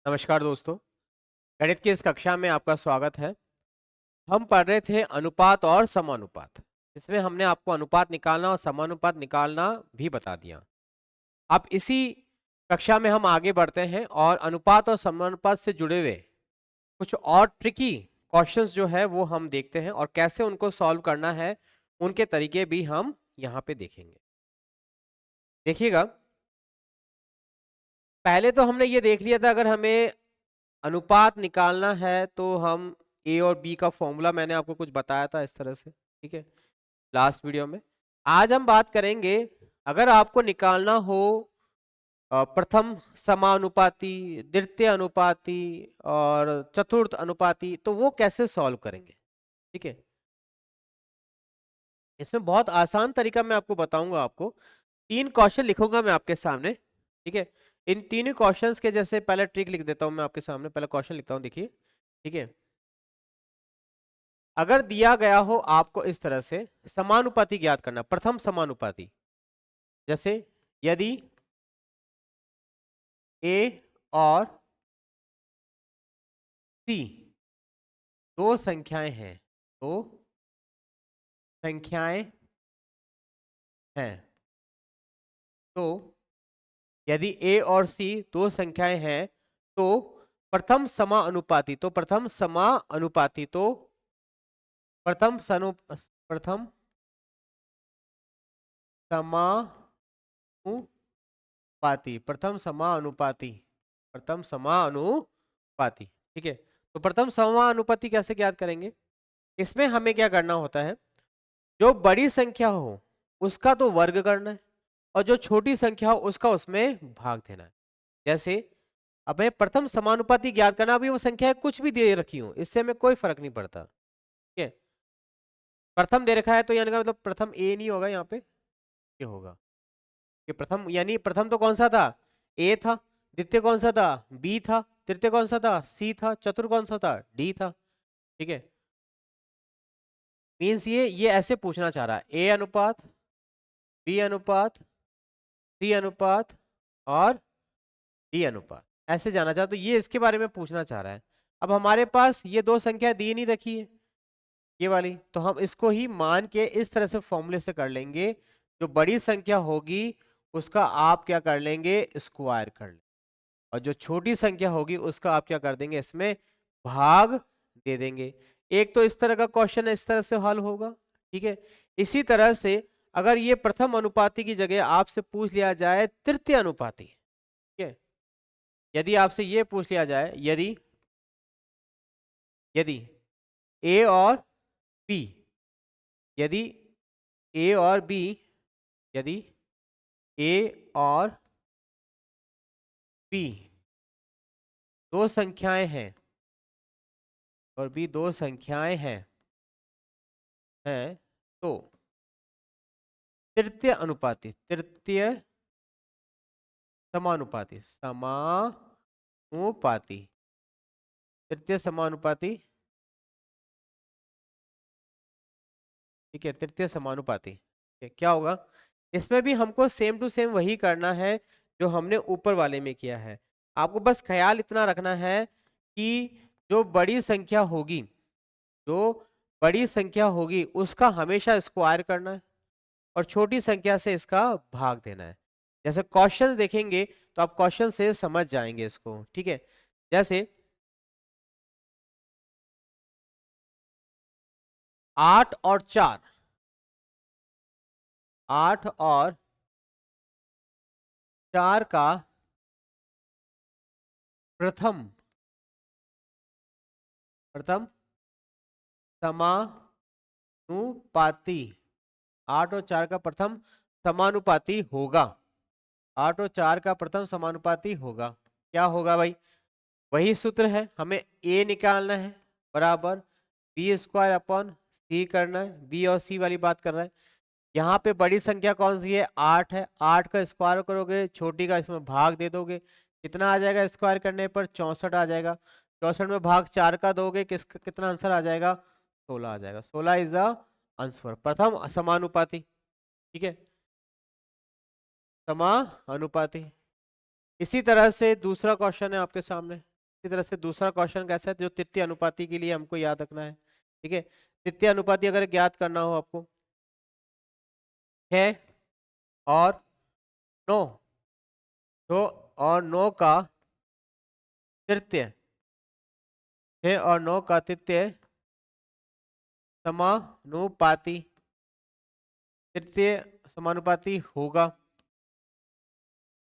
नमस्कार दोस्तों। गणित की इस कक्षा में आपका स्वागत है। हम पढ़ रहे थे अनुपात और समानुपात, जिसमें हमने आपको अनुपात निकालना और समानुपात निकालना भी बता दिया। अब इसी कक्षा में हम आगे बढ़ते हैं और अनुपात और समानुपात से जुड़े हुए कुछ और ट्रिकी क्वेश्चंस जो है वो हम देखते हैं और कैसे उनको सॉल्व करना है, उनके तरीके भी हम यहाँ पे देखेंगे। देखिएगा, पहले तो हमने ये देख लिया था, अगर हमें अनुपात निकालना है तो हम ए और बी का फॉर्मूला मैंने आपको कुछ बताया था इस तरह से, ठीक है, लास्ट वीडियो में। आज हम बात करेंगे, अगर आपको निकालना हो प्रथम समानुपाती, द्वितीय अनुपाती और चतुर्थ अनुपाती, तो वो कैसे सॉल्व करेंगे। ठीक है, इसमें बहुत आसान तरीका मैं आपको बताऊंगा। आपको 3 क्वेश्चन लिखूंगा मैं आपके सामने, ठीक है। इन तीनों क्वेश्चंस के जैसे पहले ट्रिक लिख देता हूं मैं आपके सामने, पहले क्वेश्चन लिखता हूं, देखिए, ठीक है। अगर दिया गया हो आपको इस तरह से समानुपाती ज्ञात करना, प्रथम समानुपाती, जैसे यदि ए और सी दो संख्याएं हैं, दो संख्याएं हैं, तो यदि ए और सी दो संख्याएं हैं तो प्रथम समानुपाती, तो प्रथम समानुपाती, तो प्रथम सनु प्रथम समानुपाती, प्रथम समानुपाती, प्रथम समानुपाती, ठीक है। तो प्रथम समानुपाती कैसे ज्ञात करेंगे, इसमें हमें क्या करना होता है, जो बड़ी संख्या हो उसका तो वर्ग करना है और जो छोटी संख्या हो उसका उसमें भाग देना है। जैसे अब हमें प्रथम समानुपाती ज्ञात करना, अभी वो संख्या कुछ भी दे रखी हो, इससे हमें कोई फर्क नहीं पड़ता, ठीक है। प्रथम दे रखा है तो यानी का मतलब प्रथम ए नहीं होगा, यहाँ पे ये होगा कि प्रथम, यानी प्रथम तो कौन सा था, ए था, द्वितीय कौन सा था, बी था, तृतीय कौन सा था, सी था, चतुर्थ कौन सा था, डी था, ठीक है। मीन्स ये ऐसे पूछना चाह रहा है, ए अनुपात, बी अनुपात, सी अनुपात और डी अनुपात, ऐसे जाना चाह, तो ये इसके बारे में पूछना चाह रहा है। अब हमारे पास ये दो संख्या दी नहीं रखी है, ये वाली, तो हम इसको ही मान के इस तरह से फॉर्मूले से कर लेंगे, जो बड़ी संख्या होगी उसका आप क्या कर लेंगे, स्क्वायर कर लेंगे, और जो छोटी संख्या होगी उसका आप क्या कर देंगे, इसमें भाग दे देंगे। एक तो इस तरह का क्वेश्चन इस तरह से हल होगा, ठीक है। इसी तरह से अगर ये प्रथम अनुपाती की जगह आपसे पूछ लिया जाए तृतीय अनुपाती, ठीक है, यदि आपसे ये पूछ लिया जाए, यदि यदि ए और बी, यदि ए और बी, यदि ए और बी दो संख्याएं हैं और बी दो संख्याएं हैं तो तृतीय अनुपाती, तृतीय समानुपाती, समानुपाती, तृतीय समानुपाती, ठीक है, तृतीय समानुपाती, ठीक है, क्या होगा, इसमें भी हमको सेम टू सेम वही करना है जो हमने ऊपर वाले में किया है। आपको बस ख्याल इतना रखना है कि जो बड़ी संख्या होगी, जो बड़ी संख्या होगी उसका हमेशा स्क्वायर करना है और छोटी संख्या से इसका भाग देना है। जैसे क्वेश्चन देखेंगे तो आप क्वेश्चन से समझ जाएंगे इसको, ठीक है। जैसे 8 और 4, 8 और 4 का प्रथम प्रथम समानुपाती, 8 और 4 का प्रथम समानुपाती होगा, 8 और 4 का प्रथम समानुपाती होगा। क्या होगा भाई, वही सूत्र है, हमें ए निकालना है बराबर बी स्क्वायर अपॉन सी करना है, बी और सी वाली बात कर रहा है। यहाँ पे बड़ी संख्या कौन सी है, 8 है, 8 का स्क्वायर करोगे, छोटी का इसमें भाग दे दोगे, कितना आ जाएगा स्क्वायर करने पर, 64 आ जाएगा। 64 में भाग 4 का दोगे, कितना आंसर आ जाएगा, 16 आ जाएगा। 16 इज द आंसर, प्रथम समानुपाती, ठीक है, समानुपाती। इसी तरह से दूसरा क्वेश्चन है आपके सामने, इसी तरह से दूसरा क्वेश्चन कैसा है जो तृतीय अनुपाती के लिए हमको याद रखना है। ठीक है, तृतीय अनुपाती अगर ज्ञात करना हो आपको 6 और 9, तो और 9 का तृतीय, 6 और 9 का तृतीय समानुपाती, तृतीय समानुपाती होगा।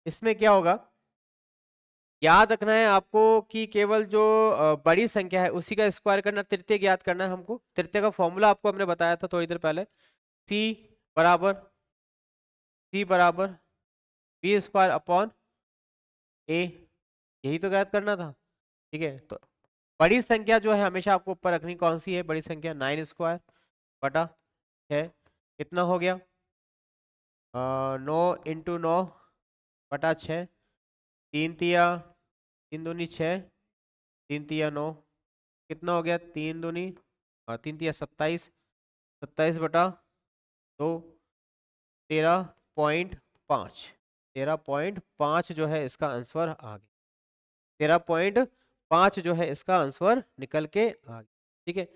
इसमें क्या होगा, याद रखना है आपको कि केवल जो बड़ी संख्या है उसी का स्क्वायर करना, तृतीय ज्ञात करना है हमको। तृतीय का फॉर्मूला आपको हमने बताया था थोड़ी देर पहले, सी बराबर बी स्क्वायर अपॉन ए, यही तो ज्ञात करना था। ठीक है, तो बड़ी संख्या जो है हमेशा आपको ऊपर रखनी, कौन सी है बड़ी संख्या, 9 स्क्वायर बटा 6, कितना हो गया 9 इंटू 9 बटा 6, 3 तिया 3 दूनी 6, 3 तिया 9, कितना हो गया 3 दूनी 3 तिया 27, 27 बटा 2, 13.5, 13.5 जो है इसका आंसर आ गया, 13.5 जो है इसका आंसर निकल के आ गया। ठीक है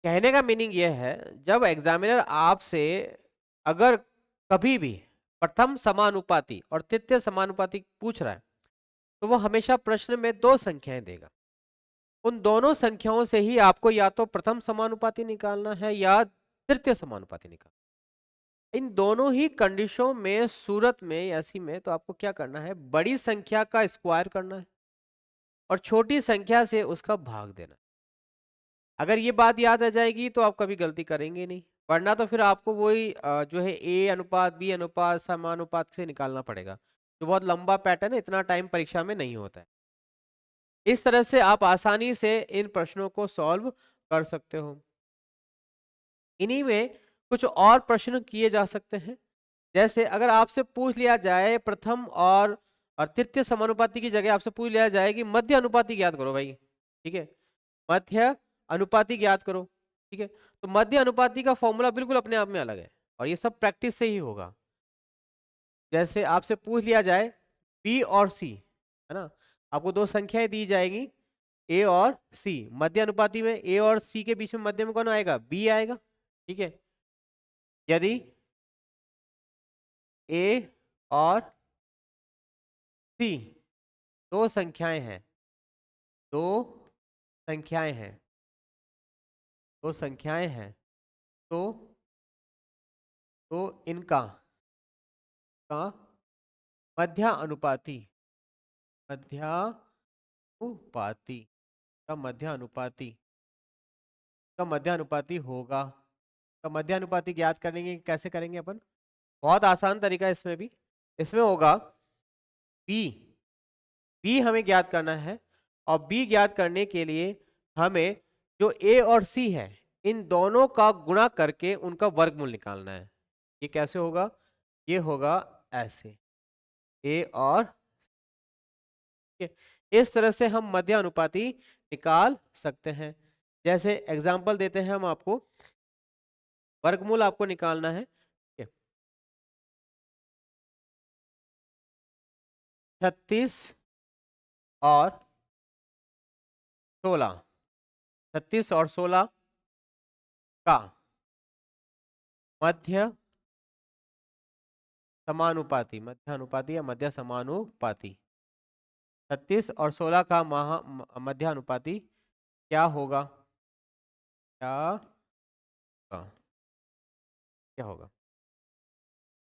कहने का मीनिंग यह है, जब एग्जामिनर आपसे अगर कभी भी प्रथम समानुपाती और तृतीय समानुपाती पूछ रहा है तो वो हमेशा प्रश्न में दो संख्याएं देगा। उन दोनों संख्याओं से ही आपको या तो प्रथम समानुपाती निकालना है या तृतीय समानुपाती निकालना। इन दोनों ही कंडीशनों में, सूरत में, ऐसी में तो आपको क्या करना है, बड़ी संख्या का स्क्वायर करना है और छोटी संख्या से उसका भाग देना। अगर ये बात याद आ जाएगी तो आप कभी गलती करेंगे नहीं, वरना तो फिर आपको वही जो है ए अनुपात बी अनुपात समानुपात से निकालना पड़ेगा, जो बहुत लंबा पैटर्न है, इतना टाइम परीक्षा में नहीं होता है। इस तरह से आप आसानी से इन प्रश्नों को सॉल्व कर सकते हो। इन्हीं में कुछ और प्रश्न किए जा सकते हैं, जैसे अगर आपसे पूछ लिया जाए प्रथम और तृतीय समानुपाती की जगह आपसे पूछ लिया जाए कि मध्य अनुपाती ज्ञात करो भाई। ठीक है, मध्य अनुपाती ज्ञात करो। ठीक है, तो मध्य अनुपाती का फॉर्मूला बिल्कुल अपने आप में अलग है और ये सब प्रैक्टिस से ही होगा। जैसे आपसे पूछ लिया जाए बी और सी, है ना, आपको दो संख्याएं दी जाएगी ए और सी, मध्य अनुपाती में ए और सी के बीच में मध्य में कौन आएगा, बी आएगा। ठीक है, यदि ए और सी दो संख्याएं हैं, दो संख्याएं हैं, दो संख्याएं हैं, तो इनका का मध्यानुपाती, मध्यानुपाती का मध्यानुपाती का मध्यानुपाती होगा। का मध्यानुपाती ज्ञात करेंगे, कैसे करेंगे अपन, बहुत आसान तरीका है इसमें भी। इसमें होगा बी, बी हमें ज्ञात करना है और बी ज्ञात करने के लिए हमें जो ए और सी है इन दोनों का गुणा करके उनका वर्गमूल निकालना है। ये कैसे होगा, ये होगा ऐसे, ए और इस तरह से हम मध्य अनुपाती निकाल सकते हैं। जैसे एग्जांपल देते हैं हम आपको, वर्गमूल आपको निकालना है 36 और 16, 36 और 16 का मध्य समानुपाती, मध्य अनुपाती या मध्य समानुपाती, 36 और 16 का मध्य अनुपाती क्या होगा, क्या क्या होगा।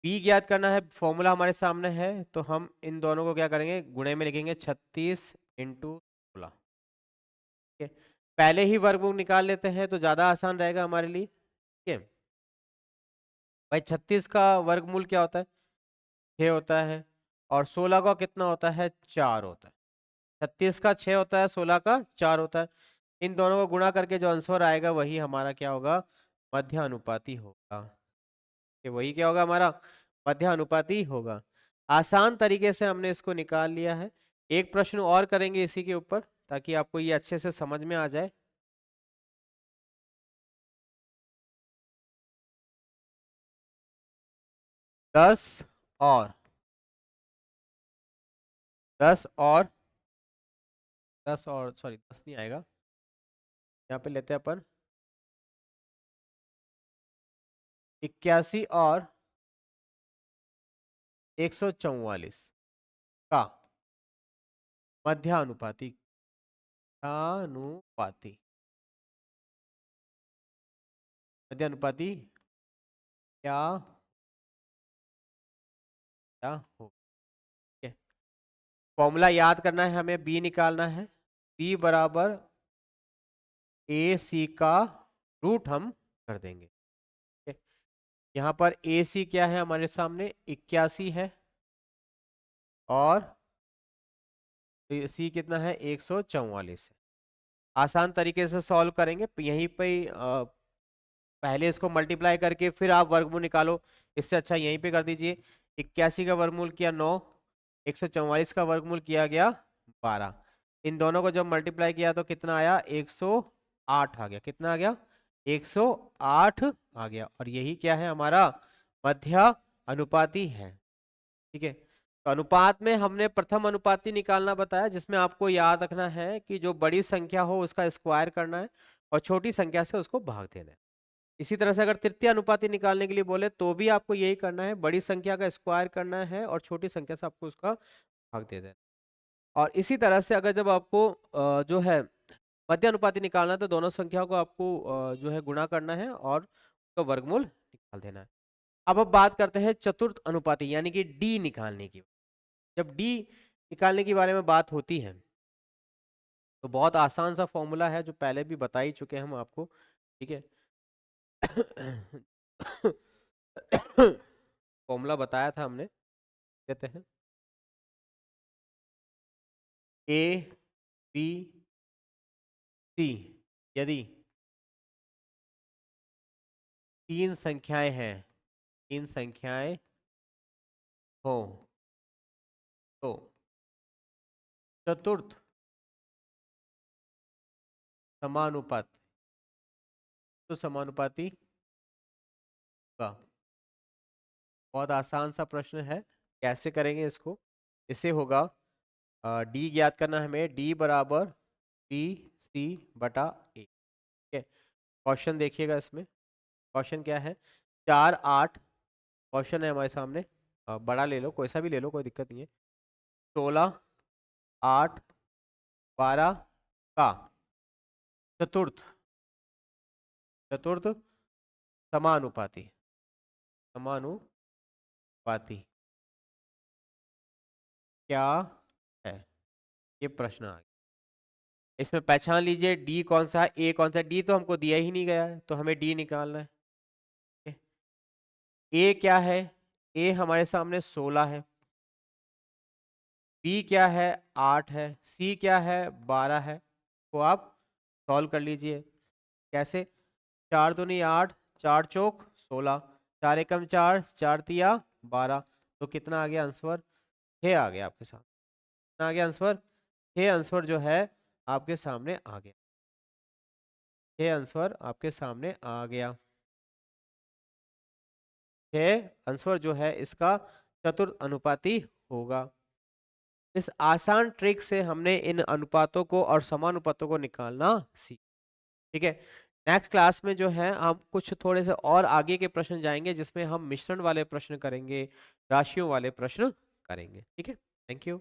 पी ज्ञात करना है, फॉर्मूला हमारे सामने है, तो हम इन दोनों को क्या करेंगे, गुणे में लिखेंगे 36 इंटू 16। ठीक है, पहले ही वर्गमूल निकाल लेते हैं तो ज्यादा आसान रहेगा हमारे लिए। ठीक है भाई, 36 का वर्गमूल क्या होता है, 6 होता है, और 16 का कितना होता है, 4 होता है। 36 का 6 होता है, 16 का 4 होता है। इन दोनों को गुणा करके जो आंसर आएगा वही हमारा क्या होगा, मध्य अनुपाती होगा। कि वही क्या होगा, हमारा मध्य अनुपाती होगा। आसान तरीके से हमने इसको निकाल लिया है। एक प्रश्न और करेंगे इसी के ऊपर ताकि आपको ये अच्छे से समझ में आ जाए। दस और 10 और 10 और सॉरी 10 नहीं आएगा, यहाँ पे लेते हैं अपन 81 और 144 का मध्यानुपाती अनुपाती मध्यानुपाती क्या क्या हो। फॉर्मूला याद करना है हमें, बी निकालना है, बी बराबर ए सी का रूट हम कर देंगे। ठीक है? यहाँ पर ए सी क्या है हमारे सामने 81 है और सी कितना है 144 है। आसान तरीके से सॉल्व करेंगे यहीं पे ही, पहले इसको मल्टीप्लाई करके फिर आप वर्गमूल निकालो, इससे अच्छा यहीं पे कर दीजिए। 81 का वर्गमूल किया 9, 144 का वर्गमूल किया गया 12। इन दोनों को जब मल्टीप्लाई किया तो कितना आया 108 आ गया। कितना आ गया 108 आ गया। और यही क्या है हमारा मध्य अनुपाती है। ठीक है, तो अनुपात में हमने प्रथम अनुपाती निकालना बताया, जिसमें आपको याद रखना है कि जो बड़ी संख्या हो उसका स्क्वायर करना है और छोटी संख्या से उसको भाग देना है। इसी तरह से अगर तृतीय अनुपाती निकालने के लिए बोले तो भी आपको यही करना है, बड़ी संख्या का स्क्वायर करना है और छोटी संख्या से आपको उसका भाग दे देना है। और इसी तरह से अगर जब आपको जो है मध्य अनुपाती निकालना है तो दोनों संख्याओं को आपको जो है गुणा करना है और उसका वर्गमूल निकाल देना है। अब बात करते हैं चतुर्थ अनुपाती यानी कि डी निकालने की। जब डी निकालने के बारे में बात होती है तो बहुत आसान सा फॉर्मूला है जो पहले भी बता ही चुके हैं हम आपको। ठीक है, फॉर्मूला बताया था हमने, कहते हैं ए बी सी यदि तीन संख्याएं हैं, तीन संख्याएं हो तो चतुर्थ समानुपात तो समानुपाती का। बहुत आसान सा प्रश्न है, कैसे करेंगे इसको। इससे होगा डी ज्ञात करना है हमें, डी बराबर बी सी बटा ए। ठीक है, क्वेश्चन देखिएगा, इसमें क्वेश्चन क्या है 4 8 क्वेश्चन है हमारे सामने। बड़ा ले लो, कोई सा भी ले लो, कोई दिक्कत नहीं है। 16 8 12 का चतुर्थ चतुर्थ समानुपाती समानुपाती क्या है, ये प्रश्न आ गया। इसमें पहचान लीजिए डी कौन सा है, ए कौन सा है। डी तो हमको दिया ही नहीं गया है तो हमें डी निकालना है। ए क्या है, ए हमारे सामने 16 है, बी क्या है 8 है, सी क्या है 12 है। तो आप सॉल्व कर लीजिए। कैसे, 4 दूनी 8, 4 चौक 16, 4 एकम 4, 4 तिया 12। तो कितना आ गया आंसर 6 आ गया आपके सामने। कितना आ गया आंसर 6 आंसर जो है आपके सामने आ गया। 6 आंसर आपके सामने आ गया। 6 आंसर जो है इसका चतुर्थ अनुपाती होगा। इस आसान ट्रिक से हमने इन अनुपातों को और समानुपातों को निकालना सीखा। ठीक है, नेक्स्ट क्लास में जो है हम कुछ थोड़े से और आगे के प्रश्न जाएंगे, जिसमें हम मिश्रण वाले प्रश्न करेंगे, राशियों वाले प्रश्न करेंगे। ठीक है, थैंक यू।